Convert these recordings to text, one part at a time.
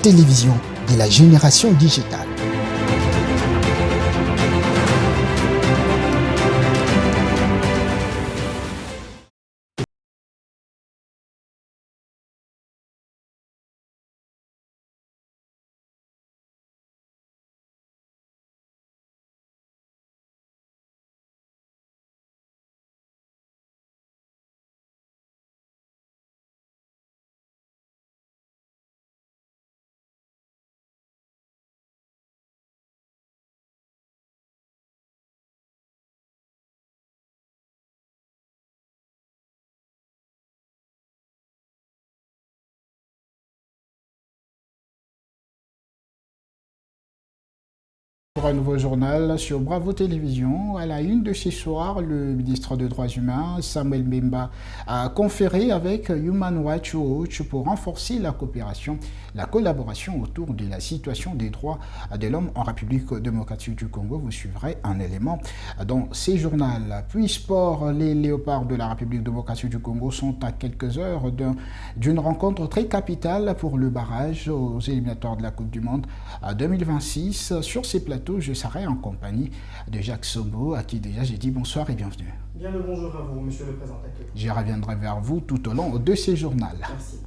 télévision de la génération digitale. Pour un nouveau journal sur Bravo Télévision, à la une de ce soir, le ministre des Droits humains, Samuel Mbemba, a conféré avec Human Rights Watch pour renforcer la coopération, la collaboration autour de la situation des droits de l'homme en République démocratique du Congo. Vous suivrez un élément dans ces journaux. Puis sport, les léopards de la République démocratique du Congo sont à quelques heures d'une rencontre très capitale pour le barrage aux éliminatoires de la Coupe du Monde 2026. Sur ces plateaux, je serai en compagnie de Jacques Sombo, à qui déjà j'ai dit bonsoir et bienvenue. Bien le bonjour à vous, monsieur le présentateur. Je reviendrai vers vous tout au long de ces journaux. Merci.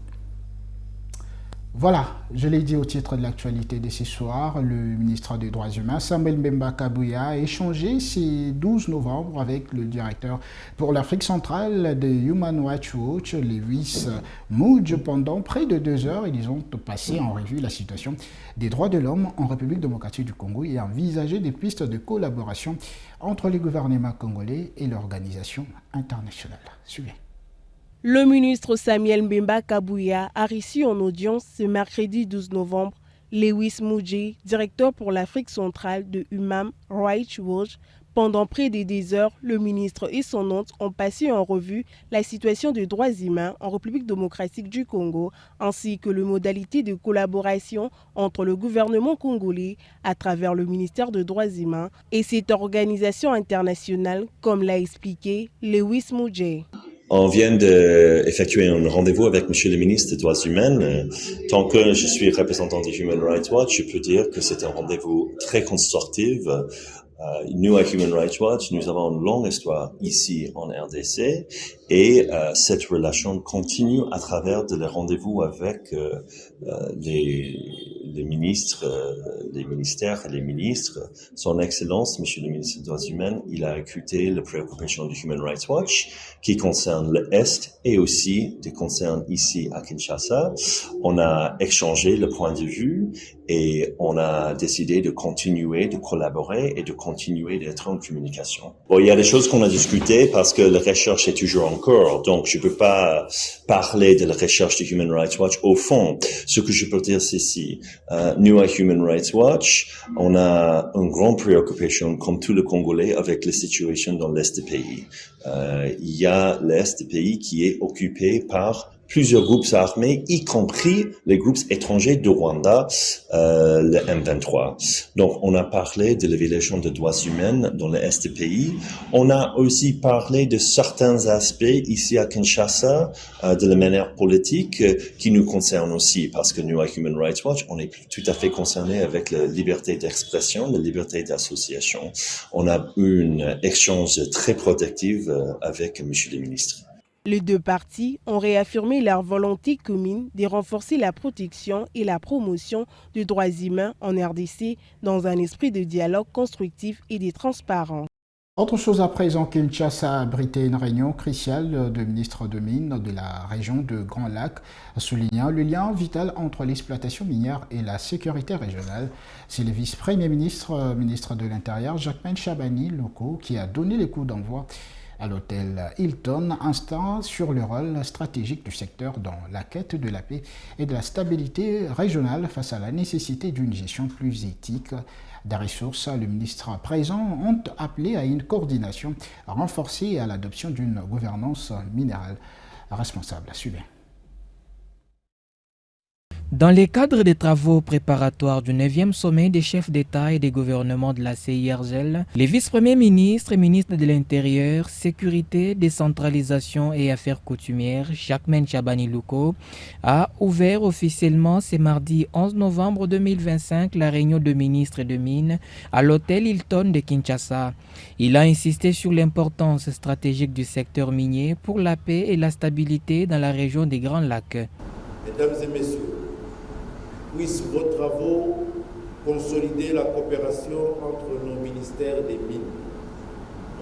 Voilà, je l'ai dit au titre de l'actualité de ce soir, le ministre des Droits humains, Samuel Mbemba Kabouya, a échangé ce 12 novembre avec le directeur pour l'Afrique centrale de Human Rights Watch, Lewis Mudge. Pendant près de 2 heures, ils ont passé en revue la situation des droits de l'homme en République démocratique du Congo et envisagé des pistes de collaboration entre les gouvernements congolais et l'organisation internationale. Suivez. Le ministre Samuel Mbemba Kabouya a reçu en audience ce mercredi 12 novembre Lewis Mudge, directeur pour l'Afrique centrale de Human Rights Watch. Pendant près de 2 heures, le ministre et son hôte ont passé en revue la situation des droits humains en République démocratique du Congo, ainsi que les modalités de collaboration entre le gouvernement congolais à travers le ministère des Droits humains et cette organisation internationale, comme l'a expliqué Lewis Mudge. On vient d'effectuer un rendez-vous avec Monsieur le ministre des Droits humains. Tant que je suis représentant de Human Rights Watch, je peux dire que c'est un rendez-vous très constructif. Nous, à Human Rights Watch, nous avons une longue histoire ici en RDC et cette relation continue à travers les rendez-vous avec les ministres, les ministères et les ministres. Son Excellence, Monsieur le ministre des Droits humains, il a écouté les préoccupations de Human Rights Watch qui concernent l'Est et aussi des concerns ici à Kinshasa. On a échangé le point de vue et on a décidé de continuer de collaborer et de continuer d'être en communication. Bon, il y a des choses qu'on a discutées parce que la recherche est toujours en cours, donc je peux pas parler de la recherche de Human Rights Watch au fond. Ce que je peux dire, c'est si nous, à Human Rights Watch, on a une grande préoccupation, comme tout le Congolais, avec la situation dans l'Est du pays. Il y a l'Est du pays qui est occupé par plusieurs groupes armés, y compris les groupes étrangers de Rwanda, le M23. Donc, on a parlé de la violation des droits humains dans l'Est du pays. On a aussi parlé de certains aspects ici à Kinshasa, de la manière politique, qui nous concernent aussi, parce que nous, à Human Rights Watch, on est tout à fait concernés avec la liberté d'expression, la liberté d'association. On a eu un échange très productif avec Monsieur le ministre. Les deux parties ont réaffirmé leur volonté commune de renforcer la protection et la promotion des droits humains en RDC dans un esprit de dialogue constructif et de transparence. Autre chose à présent, Kinshasa a abrité une réunion cruciale de ministres de mines de la région de Grand Lac, soulignant le lien vital entre l'exploitation minière et la sécurité régionale. C'est le vice-premier ministre, ministre de l'Intérieur, Jacquemain Chabani, locaux, qui a donné le coup d'envoi à l'hôtel Hilton, instant sur le rôle stratégique du secteur dans la quête de la paix et de la stabilité régionale face à la nécessité d'une gestion plus éthique des ressources. Le ministre présent ont appelé à une coordination renforcée et à l'adoption d'une gouvernance minérale responsable. Suivez. Dans le cadre des travaux préparatoires du 9e sommet des chefs d'État et des gouvernements de la CIRGL, les vice-premiers ministres et ministres de l'Intérieur, Sécurité, Décentralisation et Affaires coutumières, Jacquemain Chabani Louko, a ouvert officiellement ce mardi 11 novembre 2025 la réunion de ministres et de mines à l'hôtel Hilton de Kinshasa. Il a insisté sur l'importance stratégique du secteur minier pour la paix et la stabilité dans la région des Grands Lacs. Mesdames et messieurs, puissent vos travaux consolider la coopération entre nos ministères des Mines,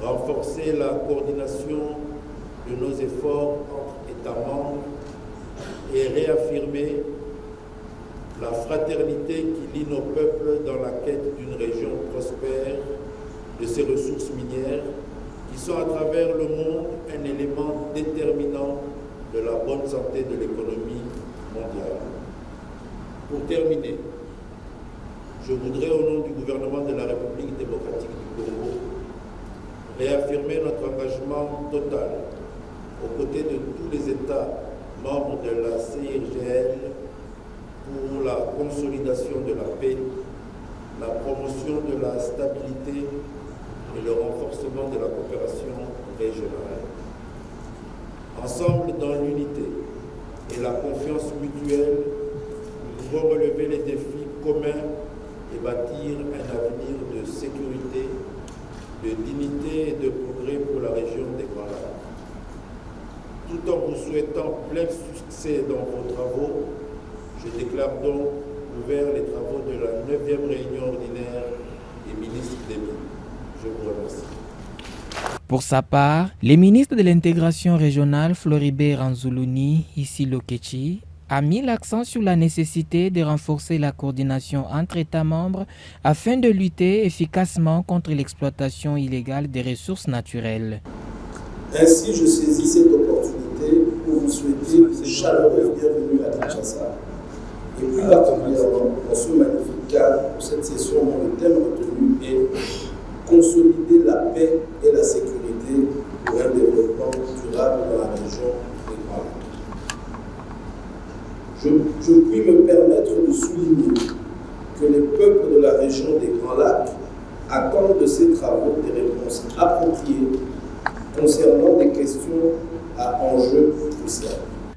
renforcer la coordination de nos efforts entre États membres et réaffirmer la fraternité qui lie nos peuples dans la quête d'une région prospère de ses ressources minières qui sont à travers le monde un élément déterminant de la bonne santé de l'économie mondiale. Pour terminer, je voudrais au nom du gouvernement de la République démocratique du Congo réaffirmer notre engagement total aux côtés de tous les États membres de la CIRGL pour la consolidation de la paix, la promotion de la stabilité et le renforcement de la coopération régionale. Ensemble dans l'unité et la confiance mutuelle, nous pouvons relever les défis communs et bâtir un avenir de sécurité, de dignité et de progrès pour la région des Grands Lacs. Tout en vous souhaitant plein succès dans vos travaux, je déclare donc ouvert les travaux de la 9e réunion ordinaire des ministres des Mines. Je vous remercie. Pour sa part, les ministres de l'intégration régionale Floribert Anzoulouni, ici Lokechi, a mis l'accent sur la nécessité de renforcer la coordination entre États membres afin de lutter efficacement contre l'exploitation illégale des ressources naturelles. Ainsi, je saisis cette opportunité pour vous souhaiter une chaleureuse bienvenue à Kinshasa et plus particulièrement dans ce magnifique cadre pour cette session dont le thème retenu est consolider la paix et la sécurité pour un développement durable dans la région des Grands Lacs. Je puis me permettre de souligner que les peuples de la région des Grands Lacs attendent de ces travaux des réponses appropriées concernant des questions à enjeux cruciaux.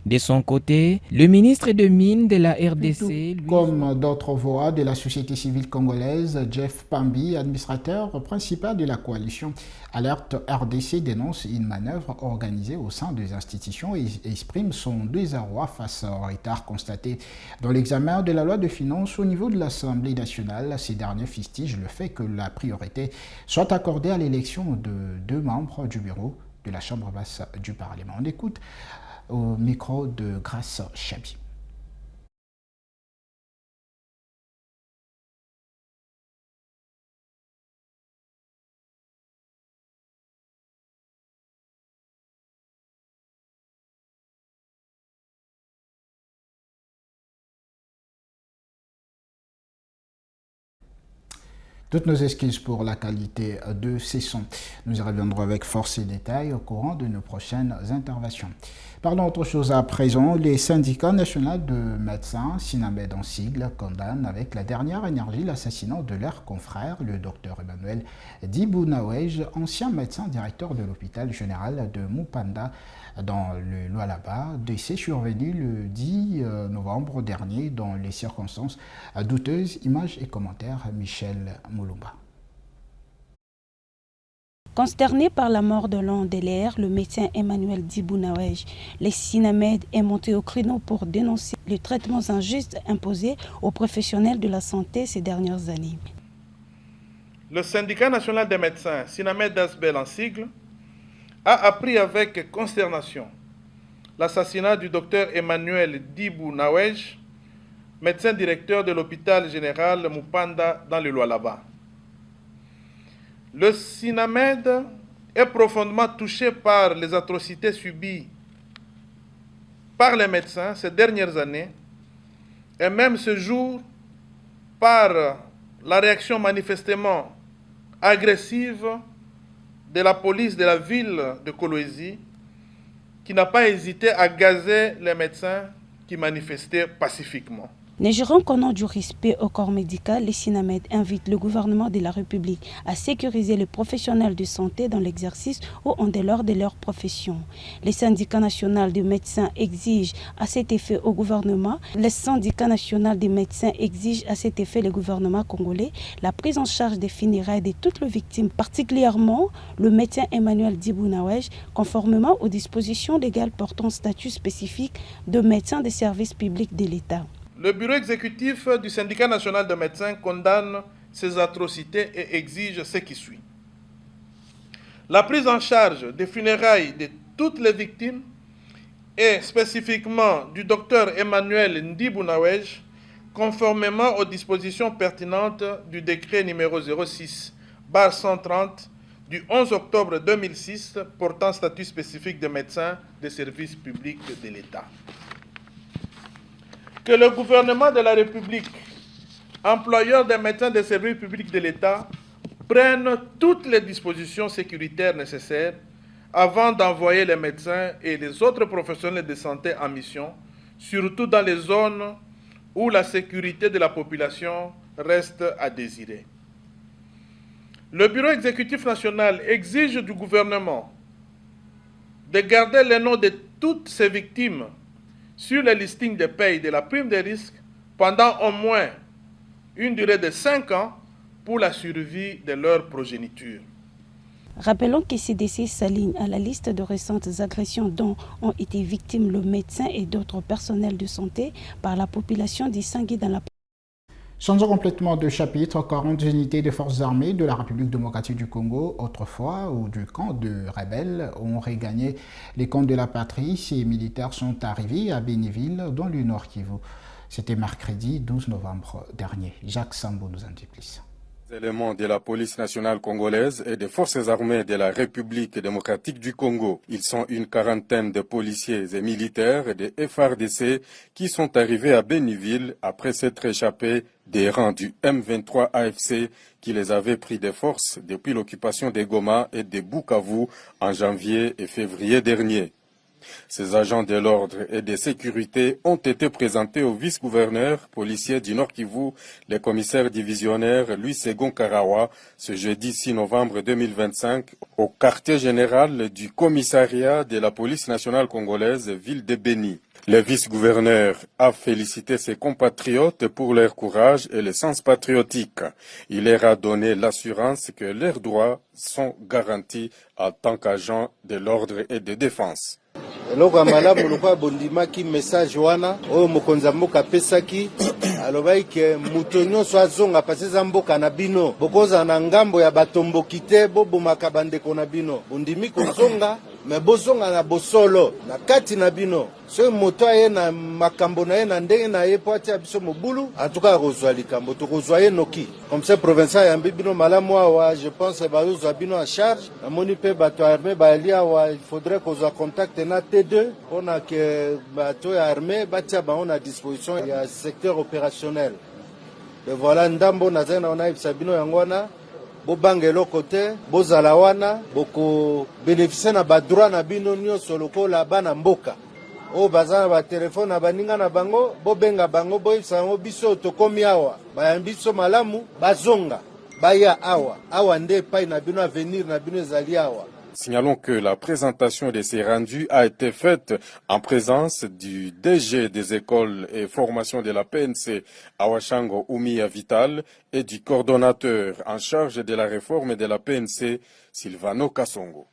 De son côté, le ministre des Mines de la RDC... Comme d'autres voix de la société civile congolaise, Jeff Pambi, administrateur principal de la coalition Alerte RDC, dénonce une manœuvre organisée au sein des institutions et exprime son désarroi face au retard constaté dans l'examen de la loi de finances au niveau de l'Assemblée nationale. Ces derniers fustigent le fait que la priorité soit accordée à l'élection de 2 membres du bureau de la Chambre basse du Parlement. On écoute au micro de Grace Chabi. Toutes nos excuses pour la qualité de ces sons. Nous y reviendrons avec force et détails au courant de nos prochaines interventions. Parlons autre chose à présent. Les syndicats nationaux de médecins, Sinamed en sigle, condamnent avec la dernière énergie l'assassinat de leur confrère, le docteur Emmanuel Dibou Nawej, ancien médecin directeur de l'hôpital général de Mupanda dans le Lualaba, décès survenu le 10 novembre dernier dans les circonstances douteuses. Images et commentaires, Michel Moulumba. Consterné par la mort de l'un des leurs, le médecin Emmanuel Dibou Nawej, le Sinamed est monté au créneau pour dénoncer les traitements injustes imposés aux professionnels de la santé ces dernières années. Le syndicat national des médecins, Sinamed Asbel en sigle, a appris avec consternation l'assassinat du docteur Emmanuel Dibou Nawej, médecin directeur de l'hôpital général Mupanda dans le Lualaba. Le Sinamed est profondément touché par les atrocités subies par les médecins ces dernières années et même ce jour par la réaction manifestement agressive de la police de la ville de Kolwezi qui n'a pas hésité à gazer les médecins qui manifestaient pacifiquement. Ne jurant qu'au nom du respect au corps médical, les SINAMED invitent le gouvernement de la République à sécuriser les professionnels de santé dans l'exercice ou en dehors de leur profession. Les syndicats nationaux des médecins exigent à cet effet au gouvernement, les syndicats nationaux des médecins exigent à cet effet le gouvernement congolais la prise en charge des funérailles de toutes les victimes, particulièrement le médecin Emmanuel Dibounawej, conformément aux dispositions légales portant statut spécifique de médecin des services publics de l'État. Le bureau exécutif du syndicat national de médecins condamne ces atrocités et exige ce qui suit. La prise en charge des funérailles de toutes les victimes et spécifiquement du docteur Emmanuel Ndibounawej, conformément aux dispositions pertinentes du décret numéro 06/130 du 11 octobre 2006 portant statut spécifique de médecin des services publics de l'État. Que le gouvernement de la République, employeur des médecins des services publics de l'État, prenne toutes les dispositions sécuritaires nécessaires avant d'envoyer les médecins et les autres professionnels de santé en mission, surtout dans les zones où la sécurité de la population reste à désirer. Le Bureau exécutif national exige du gouvernement de garder les noms de toutes ces victimes sur les listings de paye de la prime de risque pendant au moins une durée de 5 ans pour la survie de leur progéniture. Rappelons que ces décès s'alignent à la liste de récentes agressions dont ont été victimes le médecin et d'autres personnels de santé par la population d'Isangui dans la... Changeons complètement de chapitre, 40 unités des forces armées de la République démocratique du Congo, autrefois, ou du camp de rebelles, ont regagné les camps de la patrie. Ces militaires sont arrivés à Bénéville, dans le Nord Kivu. C'était mercredi 12 novembre dernier. Jacques Sambo nous en dit plus. Les éléments de la police nationale congolaise et des forces armées de la République démocratique du Congo. Ils sont une quarantaine de policiers et militaires et de FARDC qui sont arrivés à Béniville après s'être échappés des rangs du M23 AFC qui les avait pris de force depuis l'occupation des Goma et de Bukavu en janvier et février dernier. Ces agents de l'ordre et de sécurité ont été présentés au vice-gouverneur policier du Nord Kivu, le commissaire divisionnaire Louis Segon Karawa, ce jeudi 6 novembre 2025, au quartier général du commissariat de la police nationale congolaise, ville de Béni. Le vice-gouverneur a félicité ses compatriotes pour leur courage et le sens patriotique. Il leur a donné l'assurance que leurs droits sont garantis en tant qu'agents de l'ordre et de défense. eloko ya malamu lokwa bondimaki message wana oyo mokonzi ya mboka apesaki alobaki ke moto nyonso azonga pasi eza mboka na bino bokozala na ngambo ya batomboki te bobomaka bandeko na bino bondimi kozonga me bozonga na bosolo na kati na bino soki moto aye na makambo na ye na ndenge na ye po atia biso mobulu atuka akozwa likambo tokozwa ye noki comme ça provincial yambi bino malamu awa je pense bazozwa bino en charge namoni mpe bato ya armé bayali awa il faudrait kozwa contact na T2 mpona ke bato ya armé batia bango na disposition ya secteur opérationnel et voilà ndambo nazali na onayebisa bino yango wana bobanga eloko te bozala wana bokobénéficie na badroit na bino nyonso lokola bana mboka oyo baza na batelefone na baninga na bango bobenga bango boyebisa yango biso tokomi awa bayambi biso malamu bazonga baya awa nde epai na bino avenir na bino ezali awa. Signalons que la présentation de ces rendus a été faite en présence du DG des écoles et formations de la PNC, Awashango Oumia Vital, et du coordonnateur en charge de la réforme de la PNC, Silvano Kasongo.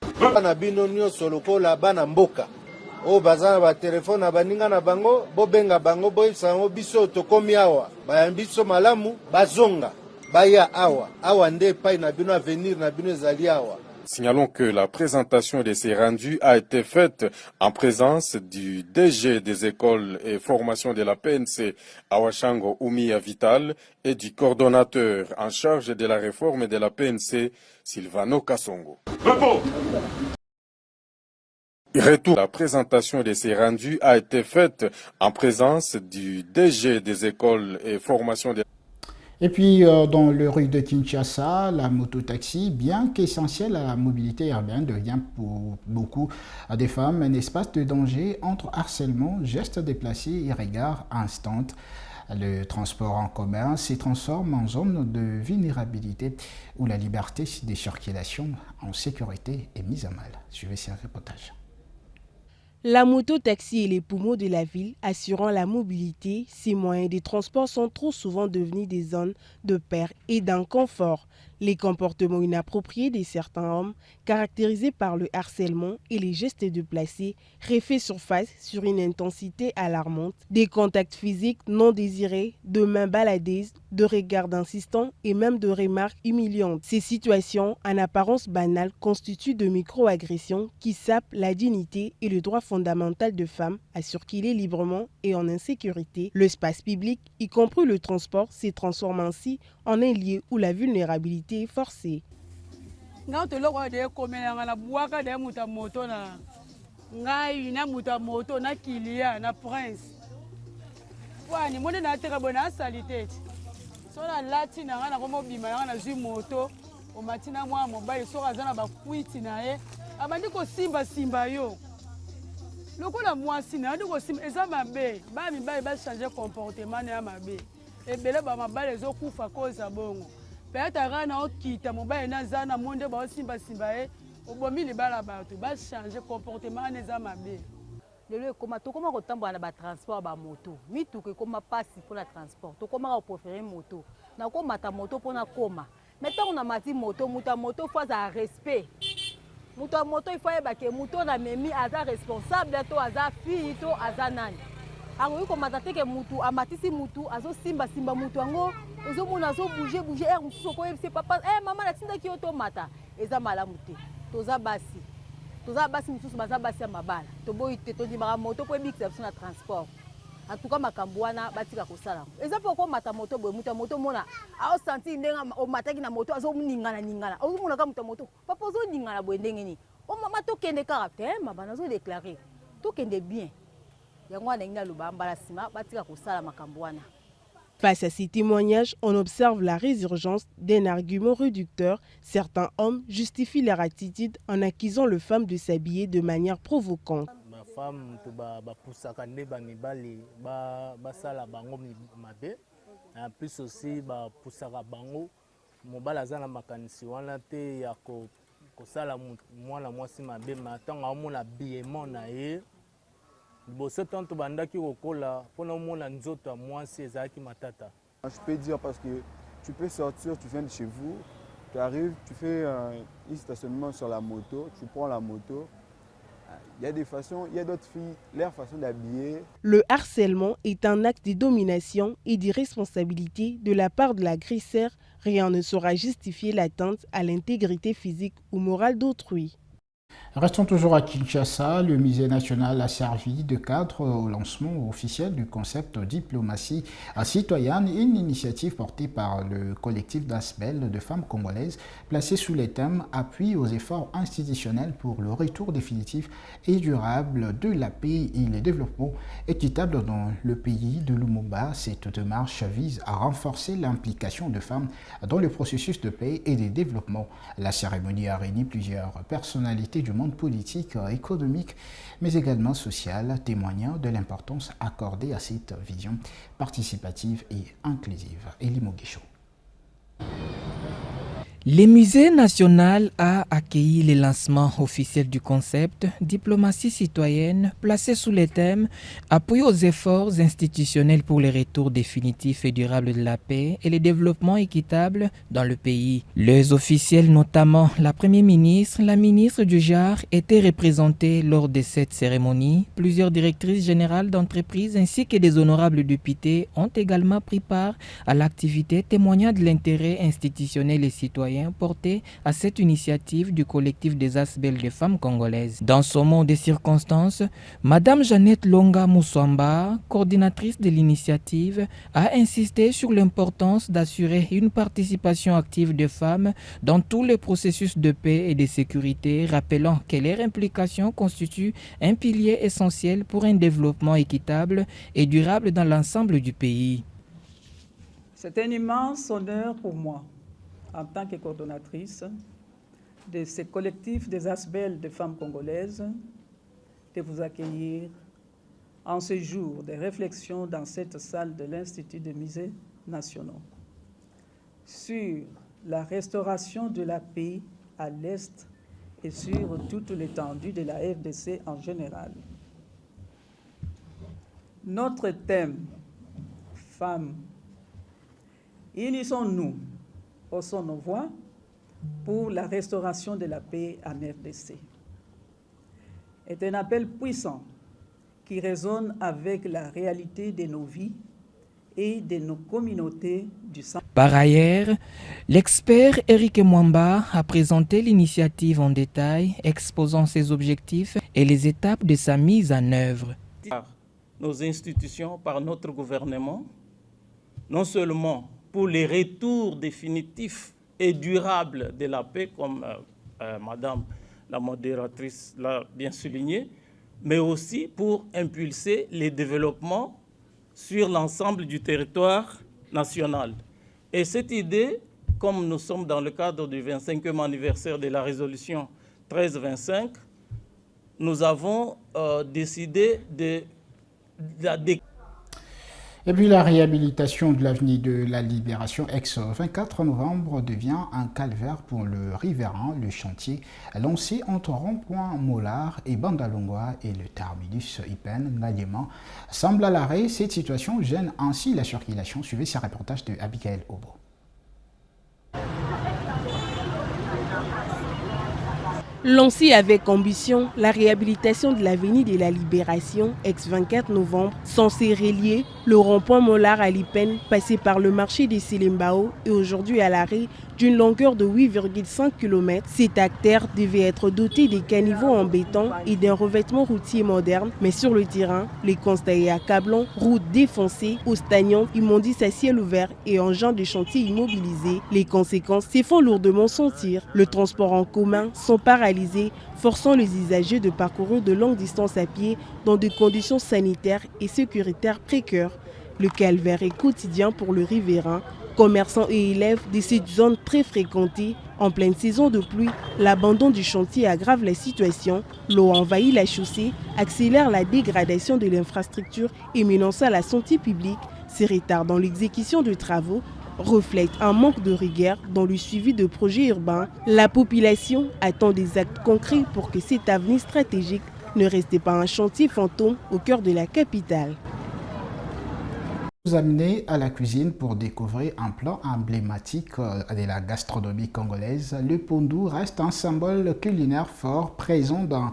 oyo baza na batelefone na baninga na bango bobenga bango boyebisa yango biso tokomi awa bayambi biso malamu bazonga baya awa nde epai na bino avenir na bino ezali awa. Signalons que la présentation de ces rendus a été faite en présence du DG des écoles et formations de la PNC, Awashango Oumia Vital, et du coordonnateur en charge de la réforme de la PNC, Silvano Kasongo. Retour. La présentation de ces rendus a été faite en présence du DG des écoles et formations de... Et puis, dans le rue de Kinshasa, la mototaxi, bien qu'essentielle à la mobilité urbaine, devient pour beaucoup des femmes un espace de danger entre harcèlement, gestes déplacés et regards instants. Le transport en commun se transforme en zone de vulnérabilité où la liberté de circulation en sécurité est mise à mal. Suivez ce reportage. La moto-taxi et les poumons de la ville assurant la mobilité, ces moyens de transport sont trop souvent devenus des zones de perte et d'inconfort. Les comportements inappropriés de certains hommes, caractérisés par le harcèlement et les gestes déplacés, refait surface sur une intensité alarmante. Des contacts physiques non désirés, de mains baladaises, de regards insistants et même de remarques humiliantes. Ces situations, en apparence banales, constituent de micro-agressions qui sapent la dignité et le droit fondamental de femmes à circuler librement et en insécurité. L'espace public, y compris le transport, se transforme ainsi en un lieu où la vulnérabilité est forcée. lokola mwasi na ndiko sim eza mabe ba mibale ba changer comportement na mabe ebele ba mabale ezokufa koza bongo peut-être rana okita mobile na zana monde ba simba simba obomi libala bato ba changer comportement na eza mabe lelo ekoma tokoma kotambola na ba transport ba moto mituka ekoma pasi pour la transport tokoma ko préférer moto na komata moto pona koma maintenant on a mati moto muta moto faut à respect. Muto moto il faut que muto na memi aza responsable to aza fille to aza nani. Ango yuko matate ke mutu amatisi mutu azo simba mutu ango ozo mona zo bouger muso ko c'est papa maman la tinda ki oto mata eza malamu te. Toza basi mususu baza basi ya mabala. To boyi te to di mara moto po ebikisa na transport. En tout cas makambo wana batika kosala. Eza poko mata moto boy moto mona ao senti ndenga o mataki na moto azo ningana. Ozo mona ka moto papa ozo ningana boy ndenge ni. O mama to kende caractère mabana zo déclarer. To kende bien. Yango wana ngina luba mbala sima batika kosala makambo wana. Face à ces témoignages, on observe la résurgence d'un argument réducteur. Certains hommes justifient leur attitude en accusant les femmes de s'habiller de manière provocante. Femme to ba pusaka nde ba mibali ba sala bango mabe en plus aussi ba pusaka bango mobala zana makanisi wana te ya ko sala mwana mwasi mabe matanga omona biement na ye boso tanto bandaki kokola pona omona nzoto mwasi ezaki matata. Je peux dire parce que tu peux sortir, tu viens de chez vous, tu arrives, tu fais un stationnement sur la moto, tu prends la moto. Il y a des façons, il y a d'autres filles, leur façon d'habiller. Le harcèlement est un acte de domination et d'irresponsabilité de la part de l'agresseur. Rien ne saura justifier l'atteinte à l'intégrité physique ou morale d'autrui. Restons toujours à Kinshasa. Le musée national a servi de cadre au lancement officiel du concept diplomatie citoyenne, une initiative portée par le collectif d'Asbel de femmes congolaises, placée sous le thème « Appui aux efforts institutionnels pour le retour définitif et durable de la paix et le développement équitable dans le pays de Lumumba ». Cette démarche vise à renforcer l'implication de femmes dans le processus de paix et de développement. La cérémonie a réuni plusieurs personnalités du monde politique, économique, mais également social, témoignant de l'importance accordée à cette vision participative et inclusive. Elie Moguicho. Le musée national a accueilli le lancement officiel du concept diplomatie citoyenne placé sous le thème appui aux efforts institutionnels pour le retour définitif et durable de la paix et le développement équitable dans le pays. Les officiels, notamment la Première ministre, la ministre du genre, étaient représentés lors de cette cérémonie. Plusieurs directrices générales d'entreprises ainsi que des honorables députés ont également pris part à l'activité témoignant de l'intérêt institutionnel et citoyen porté à cette initiative du collectif des Asbel des femmes congolaises. Dans ce moment de circonstances, Madame Jeannette Longa Moussamba, coordinatrice de l'initiative, a insisté sur l'importance d'assurer une participation active des femmes dans tous les processus de paix et de sécurité, rappelant que leur implication constitue un pilier essentiel pour un développement équitable et durable dans l'ensemble du pays. C'est un immense honneur pour moi, en tant que coordonnatrice de ce collectif des Asbel de femmes congolaises, de vous accueillir en ce jour de réflexion dans cette salle de l'Institut des musées nationaux sur la restauration de la paix à l'Est et sur toute l'étendue de la RDC en général. Notre thème, femmes, unissons-nous, haussons nos voix pour la restauration de la paix en RDC, est un appel puissant qui résonne avec la réalité de nos vies et de nos communautés du centre. Par ailleurs, l'expert Eric Mwamba a présenté l'initiative en détail, exposant ses objectifs et les étapes de sa mise en œuvre. Par nos institutions, par notre gouvernement, non seulement pour les retours définitifs et durables de la paix, comme Madame la modératrice l'a bien souligné, mais aussi pour impulser les développements sur l'ensemble du territoire national. Et cette idée, comme nous sommes dans le cadre du 25e anniversaire de la résolution 1325, nous avons décidé de la Et puis la réhabilitation de l'avenue de la Libération ex-24 novembre devient un calvaire pour le riverain. Le chantier lancé entre rond-point Mollard et Bandalongwa et le terminus Ipen Ngaliema semble à l'arrêt. Cette situation gêne ainsi la circulation. Suivez ce reportage de Abigail Obo. Lancée avec ambition, la réhabilitation de l'avenue de la Libération, ex-24 novembre, censée relier le rond-point Mollard à Lipen, passé par le marché des Selimbao et aujourd'hui à l'arrêt d'une longueur de 8,5 km. Cet artère devait être doté des caniveaux en béton et d'un revêtement routier moderne, mais sur le terrain, les constats est accablant, routes défoncées, eau stagnante, immondices à ciel ouvert et engins de chantier immobilisés. Les conséquences s'y font lourdement sentir. Le transport en commun sont paralysés, forçant les usagers de parcourir de longues distances à pied dans des conditions sanitaires et sécuritaires précaires. Le calvaire est quotidien pour le riverain, commerçants et élèves de cette zone très fréquentée. En pleine saison de pluie, l'abandon du chantier aggrave la situation. L'eau envahit la chaussée, accélère la dégradation de l'infrastructure et menace la santé publique. Ces retards dans l'exécution de travaux reflètent un manque de rigueur dans le suivi de projets urbains. La population attend des actes concrets pour que cet avenir stratégique ne reste pas un chantier fantôme au cœur de la capitale. Vous amenez à la cuisine pour découvrir un plat emblématique de la gastronomie congolaise. Le pondou reste un symbole culinaire fort, présent dans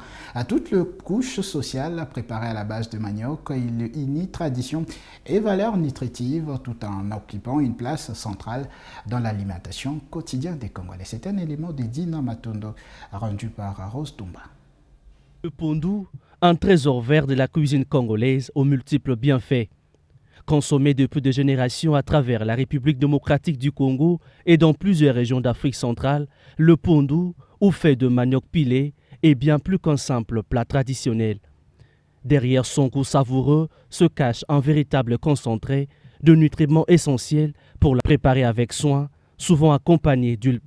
toutes les couches sociales, préparé à la base de manioc. Il unit tradition et valeurs nutritives tout en occupant une place centrale dans l'alimentation quotidienne des Congolais. C'est un élément de Dina Matondo, rendu par Rose Tumba. Le pondou, un trésor vert de la cuisine congolaise aux multiples bienfaits. Consommé depuis des générations à travers la République démocratique du Congo et dans plusieurs régions d'Afrique centrale, le pondou, ou fait de manioc pilé, est bien plus qu'un simple plat traditionnel. Derrière son goût savoureux se cache un véritable concentré de nutriments essentiels pour la préparer avec soin, souvent accompagné d'huile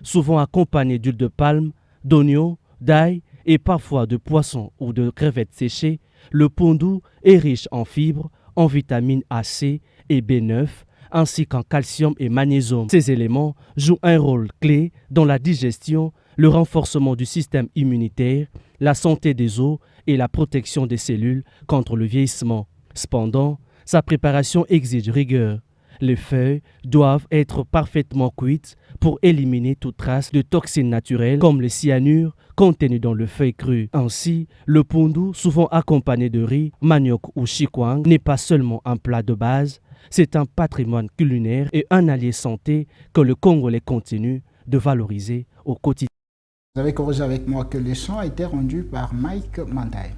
de palme, d'oignons, d'ail et parfois de poissons ou de crevettes séchées. Le pondou est riche en fibres, en vitamines A, C et B9, ainsi qu'en calcium et magnésium. Ces éléments jouent un rôle clé dans la digestion, le renforcement du système immunitaire, la santé des os et la protection des cellules contre le vieillissement. Cependant, sa préparation exige rigueur. Les feuilles doivent être parfaitement cuites pour éliminer toute trace de toxines naturelles comme le cyanure contenu dans le feuille cru. Ainsi, le pondou, souvent accompagné de riz, manioc ou chikwang, n'est pas seulement un plat de base, c'est un patrimoine culinaire et un allié santé que le Congolais continue de valoriser au quotidien. Vous avez corrigé avec moi que le son a été rendu par Mike Manday.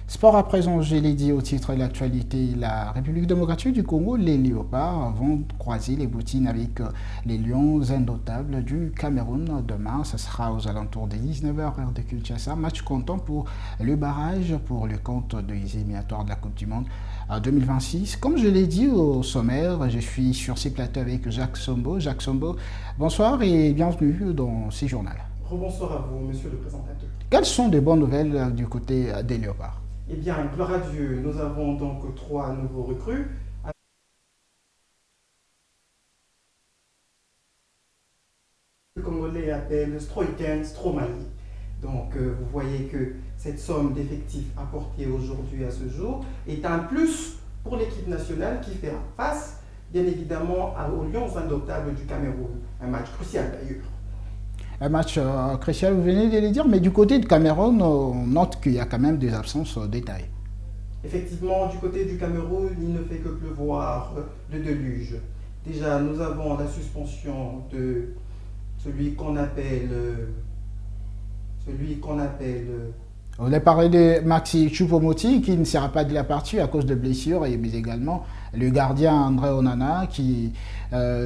Sport à présent, je l'ai dit au titre de l'actualité, la République démocratique du Congo, les léopards vont croiser les bottines avec les lions indomptables du Cameroun demain. Ce sera aux alentours des 19h heure de Kinshasa. Match comptant pour le barrage pour le compte des éliminatoires de la Coupe du Monde 2026. Comme je l'ai dit au sommaire, je suis sur ces plateaux avec Jacques Sombo. Jacques Sombo, bonsoir et bienvenue dans ces journaux. Rebonsoir à vous, monsieur le présentateur. Quelles sont les bonnes nouvelles du côté des léopards? Eh bien, gloire à Dieu, nous avons donc 3 nouveaux recrues. Le Congolais appelle Stroiken Stromali. Donc, vous voyez que cette somme d'effectifs apportée aujourd'hui à ce jour est un plus pour l'équipe nationale qui fera face, bien évidemment, aux Lions indomptables du Cameroun. Un match crucial d'ailleurs. Un match crucial, vous venez de le dire, mais du côté du Cameroun, on note qu'il y a quand même des absences au détail. Effectivement, du côté du Cameroun, il ne fait que pleuvoir le déluge. Déjà, nous avons la suspension de celui qu'on appelle... On a parlé de Maxi Choupo-Moting qui ne sera pas de la partie à cause de blessures, mais également le gardien André Onana qui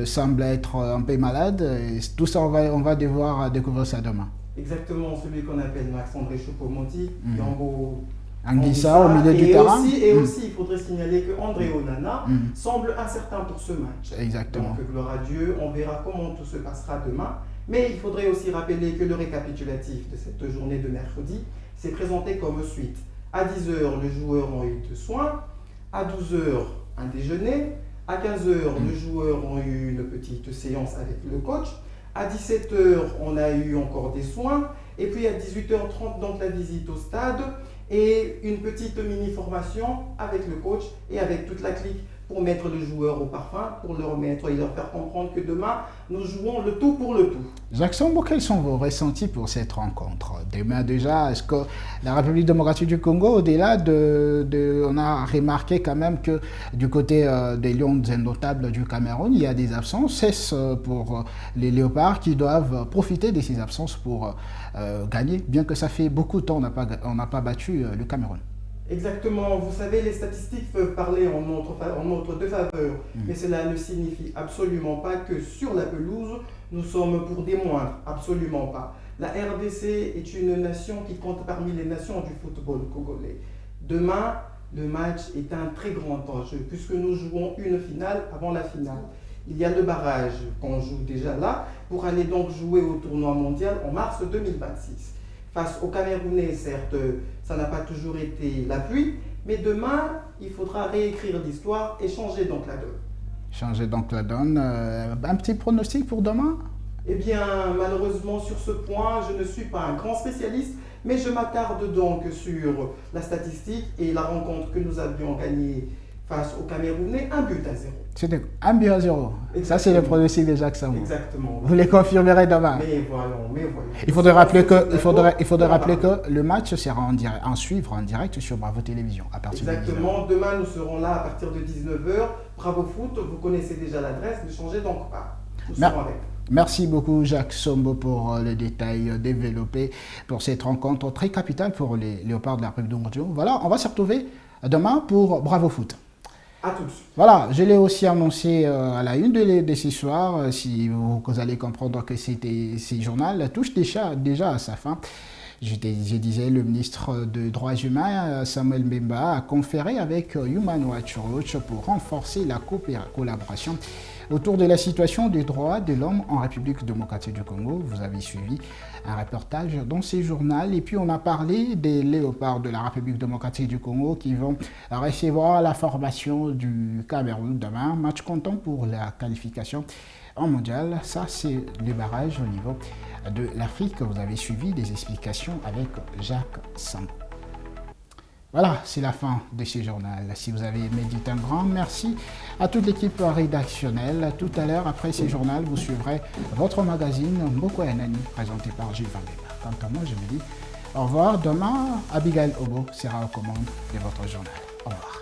semble être un peu malade. Et tout ça, on va devoir découvrir ça demain. Exactement, celui qu'on appelle Max-André Choupo-Moting, qui est en Anguissa au milieu du terrain. Et aussi, il faudrait signaler que André Onana semble incertain pour ce match. Exactement. Donc, gloire à Dieu, on verra comment tout se passera demain. Mais il faudrait aussi rappeler que le récapitulatif de cette journée de mercredi s'est présenté comme suite. À 10h, les joueurs ont eu de soins. À 12h, un déjeuner. À 15h, les joueurs ont eu une petite séance avec le coach. À 17h, on a eu encore des soins. Et puis à 18h30, donc la visite au stade et une petite mini-formation avec le coach et avec toute la clique pour mettre le joueur au parfum, pour le remettre et leur faire comprendre que demain, nous jouons le tout pour le tout. Jacques Sombo, quels sont vos ressentis pour cette rencontre? Demain déjà, est-ce que la République démocratique du Congo, au-delà on a remarqué quand même que du côté des Lions indomptables du Cameroun, il y a des absences. Est-ce pour les Léopards qui doivent profiter de ces absences pour gagner, bien que ça fait beaucoup de temps on n'a pas battu le Cameroun? Exactement, vous savez, les statistiques peuvent parler en notre défaveur, mais cela ne signifie absolument pas que sur la pelouse, nous sommes pour des moindres, absolument pas. La RDC est une nation qui compte parmi les nations du football congolais. Demain, le match est un très grand enjeu, puisque nous jouons une finale avant la finale. Il y a le barrage qu'on joue déjà là, pour aller donc jouer au tournoi mondial en mars 2026. Face aux Camerounais, certes, ça n'a pas toujours été la pluie, mais demain, il faudra réécrire l'histoire et changer donc la donne. Changer donc la donne. Un petit pronostic pour demain? Eh bien, malheureusement, sur ce point, je ne suis pas un grand spécialiste, mais je m'attarde donc sur la statistique et la rencontre que nous avions gagnée face aux Camerounais, 1-0. C'était 1-0. Ça, c'est le pronostic de Jacques Sombo. Exactement. Vous les confirmerez demain. Mais voyons. Il faudrait rappeler que le match sera en suivre en direct sur Bravo Télévision à partir de 19h. Exactement. Demain, nous serons là à partir de 19h. Bravo Foot, vous connaissez déjà l'adresse, ne changez donc pas. Nous serons avec. Merci beaucoup Jacques Sombo pour les détails développés pour cette rencontre très capitale pour les Léopards de la République du Congo. Voilà, on va se retrouver demain pour Bravo Foot. À tous. Voilà, je l'ai aussi annoncé à la une de ce soir, si vous allez comprendre que ces journaux touchent déjà à sa fin. Je disais, le ministre des Droits humains, Samuel Mbemba, a conféré avec Human Rights Watch pour renforcer la collaboration autour de la situation des droits de l'homme en République démocratique du Congo. Vous avez suivi un reportage dans ces journaux. Et puis on a parlé des Léopards de la République démocratique du Congo qui vont recevoir la formation du Cameroun demain. Match comptant pour la qualification en mondial. Ça, c'est le barrage au niveau de l'Afrique. Vous avez suivi des explications avec Jacques Sombo. Voilà, c'est la fin de ce journal. Si vous avez aimé, dites un grand merci à toute l'équipe rédactionnelle. Tout à l'heure, après ce journal, vous suivrez votre magazine Mboko Yanani, présenté par Gilles Van Weber. Quant à moi, je me dis au revoir. Demain, Abigail Obo sera aux commandes de votre journal. Au revoir.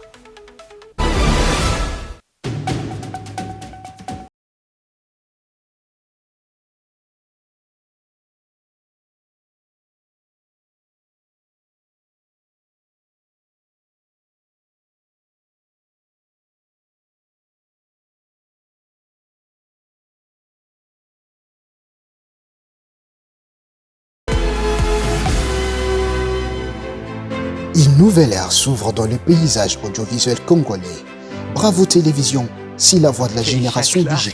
Une nouvelle ère s'ouvre dans le paysage audiovisuel congolais. Bravo Télévision, c'est la voix de la génération digitale.